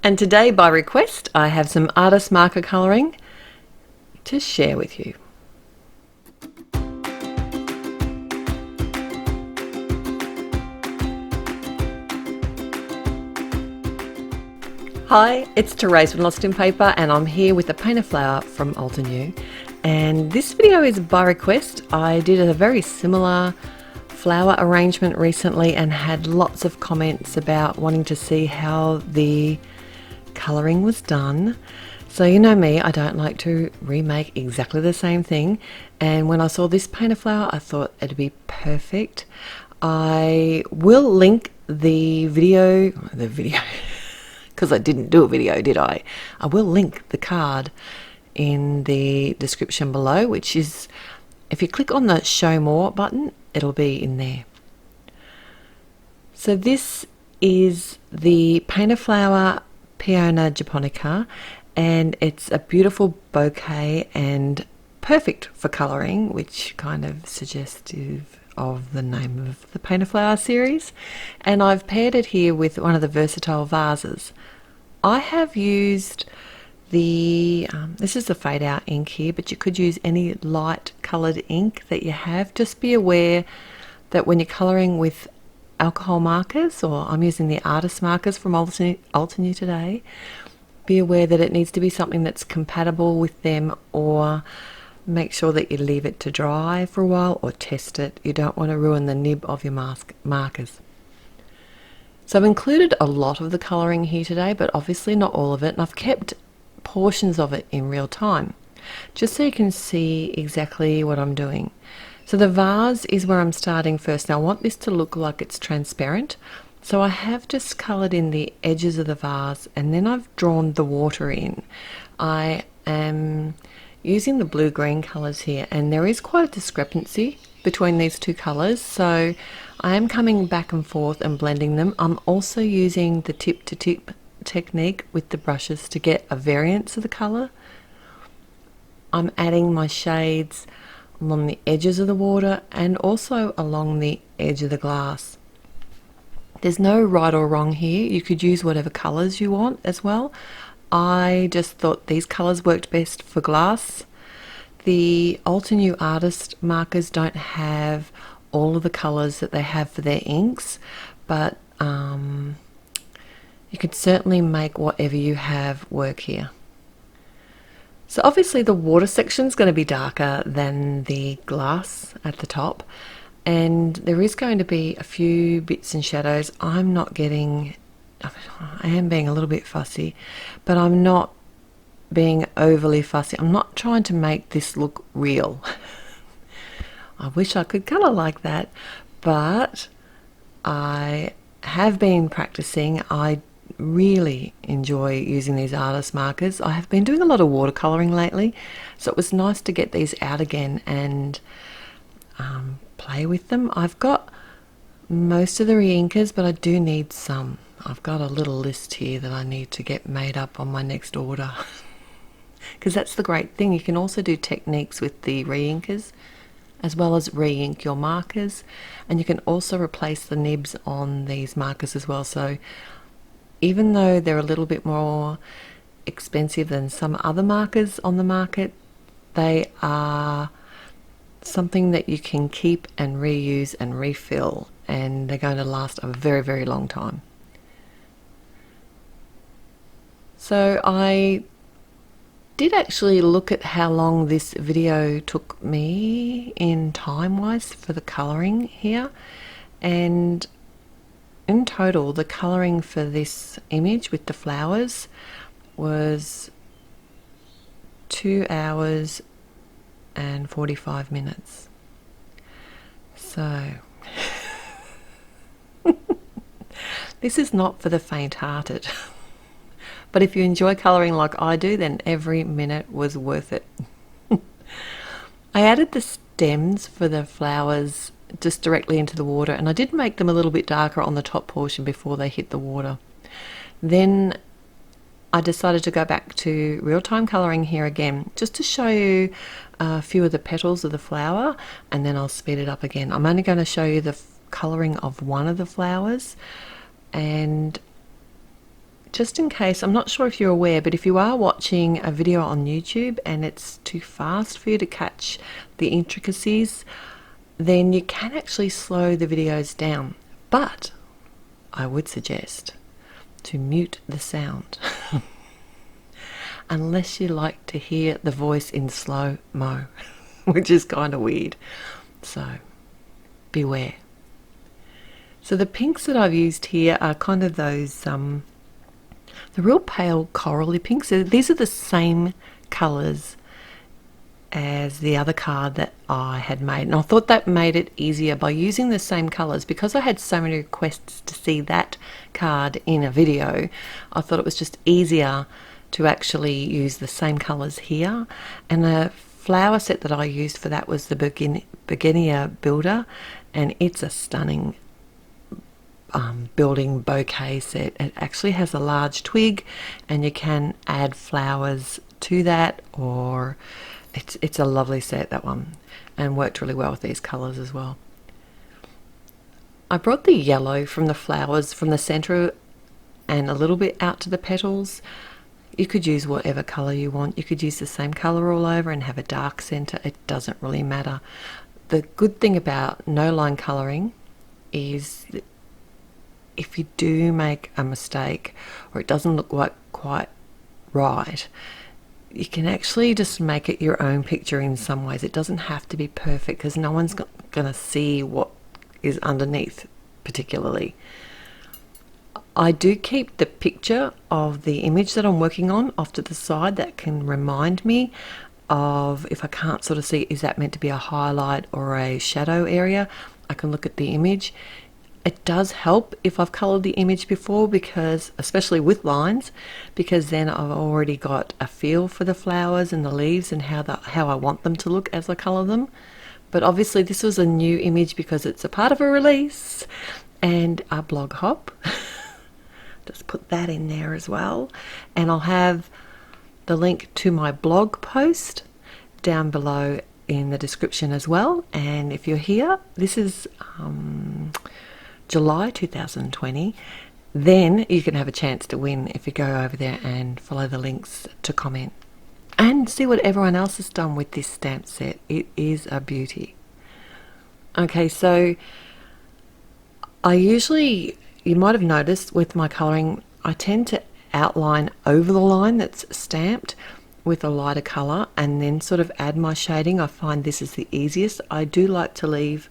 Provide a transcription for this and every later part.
And today, by request, I have some artist marker colouring to share with you. Hi, it's Therese from Lostinpaper, and I'm here with a painted flower from Altenew. And this video is by request. I did a very similar flower arrangement recently and had lots of comments about wanting to see how the colouring was done. So you know me, I don't like to remake exactly the same thing, and when I saw this painted flower I thought it'd be perfect. I will link the video because I didn't do a video, did I? I will link the card in the description below, which is, if you click on the show more button, it'll be in there. So this is the painted flower Peona japonica, and it's a beautiful bouquet and perfect for colouring, which kind of suggestive of the name of the painted flower series. And I've paired it here with one of the versatile vases. I have used the this is the fade out ink here, but you could use any light coloured ink that you have. Just be aware that when you're colouring with alcohol markers, or I'm using the artist markers from Altenew today, be aware that it needs to be something that's compatible with them, or make sure that you leave it to dry for a while or test it. You don't want to ruin the nib of your markers. So I've included a lot of the colouring here today, but obviously not all of it, and I've kept portions of it in real time just so you can see exactly what I'm doing. So the vase is where I'm starting first. Now I want this to look like it's transparent, so I have just coloured in the edges of the vase, and then I've drawn the water in. I am using the blue-green colours here, and there is quite a discrepancy between these two colours, so I am coming back and forth and blending them. I'm also using the tip-to-tip technique with the brushes to get a variance of the colour. I'm adding my shades along the edges of the water and also along the edge of the glass. There's no right or wrong here. You could use whatever colours you want as well. I just thought these colours worked best for glass. The Altenew artist markers don't have all of the colours that they have for their inks, but you could certainly make whatever you have work here. So obviously the water section is going to be darker than the glass at the top, and there is going to be a few bits and shadows. I am being a little bit fussy, but I'm not being overly fussy. I'm not trying to make this look real. I wish I could colour like that, but I have been practicing. I really enjoy using these artist markers. I have been doing a lot of watercolouring lately, so it was nice to get these out again and play with them. I've got most of the re-inkers, but I do need some. I've got a little list here that I need to get made up on my next order. Because that's the great thing, you can also do techniques with the re-inkers as well as re-ink your markers, and you can also replace the nibs on these markers as well. So even though they're a little bit more expensive than some other markers on the market, they are something that you can keep and reuse and refill, and they're going to last a very, very long time. So I did actually look at how long this video took me in time-wise for the colouring here, and in total the colouring for this image with the flowers was 2 hours and 45 minutes. So this is not for the faint-hearted. But if you enjoy colouring like I do, then every minute was worth it. I added the stems for the flowers just directly into the water, and I did make them a little bit darker on the top portion before they hit the water. Then I decided to go back to real-time colouring here again, just to show you a few of the petals of the flower, and then I'll speed it up again. I'm only going to show you the colouring of one of the flowers, and just in case, I'm not sure if you're aware, but if you are watching a video on YouTube and it's too fast for you to catch the intricacies, then you can actually slow the videos down. But I would suggest to mute the sound unless you like to hear the voice in slow-mo, which is kind of weird. So beware. So the pinks that I've used here are kind of those the real pale corally pinks. So these are the same colours as the other card that I had made, and I thought that made it easier by using the same colours. Because I had so many requests to see that card in a video, I thought it was just easier to actually use the same colours here. And the flower set that I used for that was the Beginner Builder, and it's a stunning building bouquet set. It actually has a large twig and you can add flowers to that, or it's a lovely set, that one, and worked really well with these colours as well. I brought the yellow from the flowers from the centre and a little bit out to the petals. You could use whatever colour you want. You could use the same colour all over and have a dark centre. It doesn't really matter. The good thing about no line colouring is that if you do make a mistake or it doesn't look quite right, you can actually just make it your own picture in some ways. It doesn't have to be perfect because no one's going to see what is underneath particularly. I do keep the picture of the image that I'm working on off to the side. That can remind me of, if I can't sort of see, is that meant to be a highlight or a shadow area, I can look at the image. It does help if I've coloured the image before, because especially with lines, because then I've already got a feel for the flowers and the leaves and how I want them to look as I colour them. But obviously this was a new image because it's a part of a release and a blog hop. Just put that in there as well, and I'll have the link to my blog post down below in the description as well. And if you're here, this is July 2020, then you can have a chance to win if you go over there and follow the links to comment and see what everyone else has done with this stamp set. It is a beauty. Okay, so I usually, you might have noticed with my colouring, I tend to outline over the line that's stamped with a lighter colour and then sort of add my shading. I find this is the easiest. I do like to leave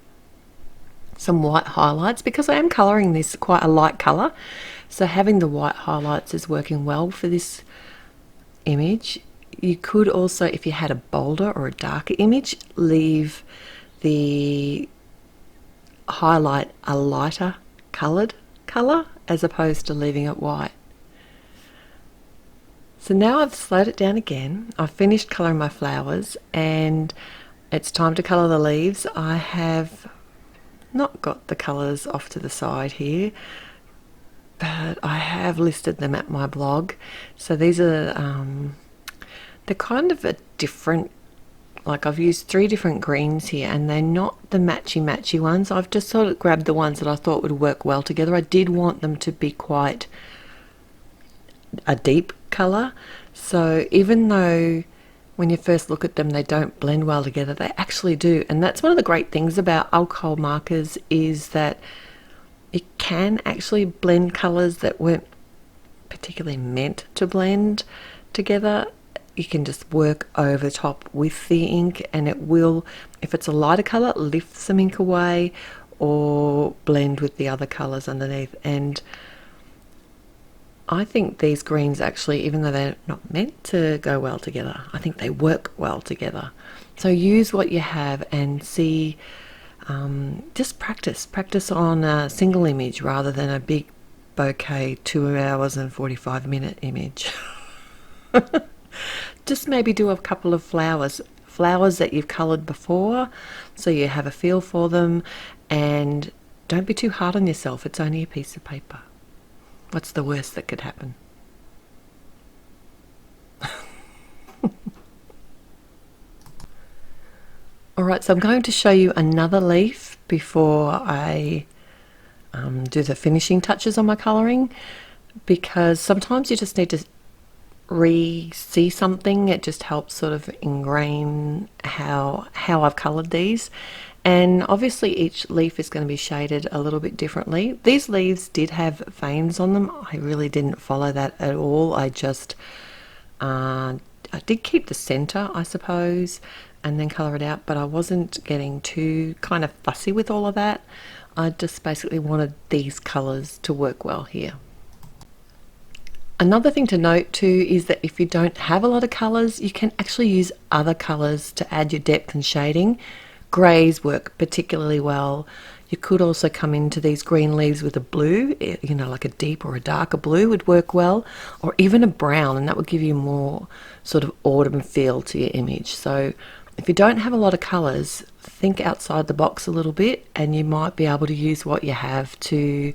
some white highlights because I am colouring this quite a light colour, so having the white highlights is working well for this image. You could also, if you had a bolder or a darker image, leave the highlight a lighter coloured colour as opposed to leaving it white. So now I've slowed it down again. I've finished colouring my flowers and it's time to colour the leaves. I have not got the colours off to the side here, but I have listed them at my blog. So these are they're kind of a different, like I've used 3 different greens here and they're not the matchy ones. I've just sort of grabbed the ones that I thought would work well together. I did want them to be quite a deep colour, so even though when you first look at them they don't blend well together, they actually do. And that's one of the great things about alcohol markers, is that it can actually blend colours that weren't particularly meant to blend together. You can just work over the top with the ink and it will, if it's a lighter colour, lift some ink away or blend with the other colours underneath. And I think these greens actually, even though they're not meant to go well together, I think they work well together. So use what you have and see, just practice on a single image rather than a big bouquet 2 hours and 45-minute image. Just maybe do a couple of flowers that you've coloured before so you have a feel for them, and don't be too hard on yourself. It's only a piece of paper. What's the worst that could happen? Alright, so I'm going to show you another leaf before I do the finishing touches on my colouring. because sometimes you just need to re-see something. It just helps sort of ingrain how I've coloured these. And obviously each leaf is going to be shaded a little bit differently. These leaves did have veins on them. I really didn't follow that at all. I just I did keep the center, I suppose, and then colour it out, but I wasn't getting too kind of fussy with all of that. I just basically wanted these colours to work well here. Another thing to note too is that if you don't have a lot of colours, you can actually use other colours to add your depth and shading. Greys work particularly well. You could also come into these green leaves with a blue, you know, like a deep or a darker blue would work well, or even a brown, and that would give you more sort of autumn feel to your image. So if you don't have a lot of colours, think outside the box a little bit, and you might be able to use what you have to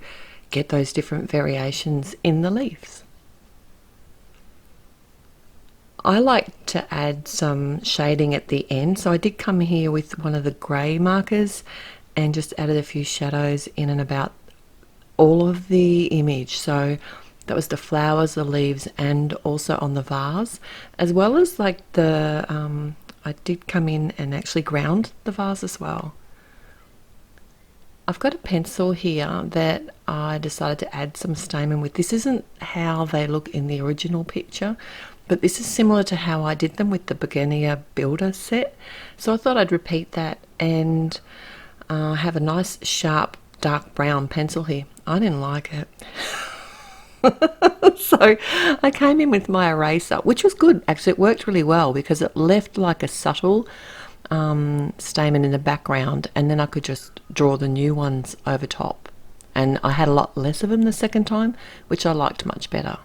get those different variations in the leaves. I like to add some shading at the end, so I did come here with one of the grey markers and just added a few shadows in and about all of the image. So that was the flowers, the leaves, and also on the vase, as well as like the I did come in and actually ground the vase as well. I've got a pencil here that I decided to add some stamen with. This isn't how they look in the original picture, but this is similar to how I did them with the beginner builder set. So I thought I'd repeat that and have a nice sharp dark brown pencil here. I didn't like it. So I came in with my eraser, which was good. Actually, it worked really well because it left like a subtle stamen in the background, and then I could just draw the new ones over top. And I had a lot less of them the second time, which I liked much better.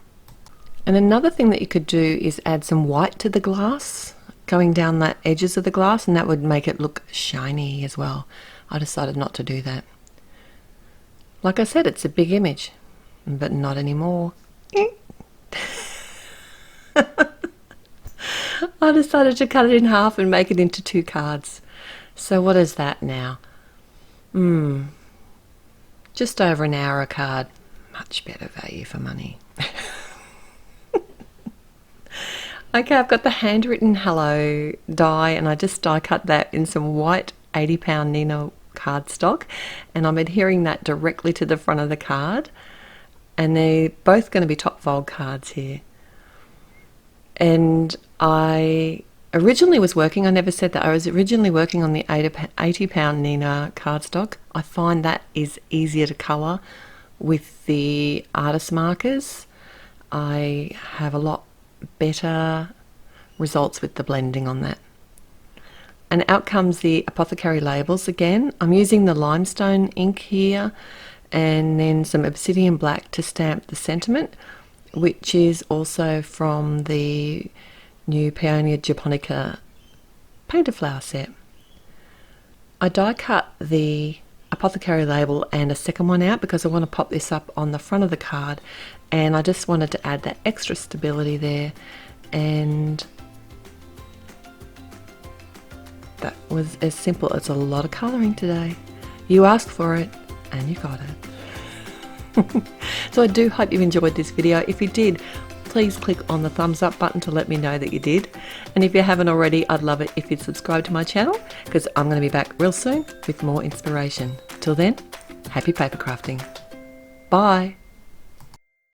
And another thing that you could do is add some white to the glass, going down the edges of the glass, and that would make it look shiny as well. I decided not to do that. Like I said, it's a big image, but not anymore. I decided to cut it in half and make it into 2 cards. So what is that now? Just over an hour a card. Much better value for money. Okay, I've got the handwritten hello die, and I just die cut that in some white 80-pound Nina cardstock, and I'm adhering that directly to the front of the card, and they're both going to be top fold cards here. And I originally was working, I never said that, I was originally working on the 80-pound Nina cardstock. I find that is easier to colour with the artist markers. I have a lot better results with the blending on that. And out comes the apothecary labels again. I'm using the limestone ink here and then some obsidian black to stamp the sentiment, which is also from the new Peonia Japonica painted flower set. I die cut the apothecary label and a second one out because I want to pop this up on the front of the card, and I just wanted to add that extra stability there, and that was as simple as a lot of colouring today. You asked for it and you got it. So I do hope you enjoyed this video. If you did, please click on the thumbs up button to let me know that you did. And if you haven't already, I'd love it if you'd subscribe to my channel, because I'm going to be back real soon with more inspiration. Till then, happy paper crafting. Bye.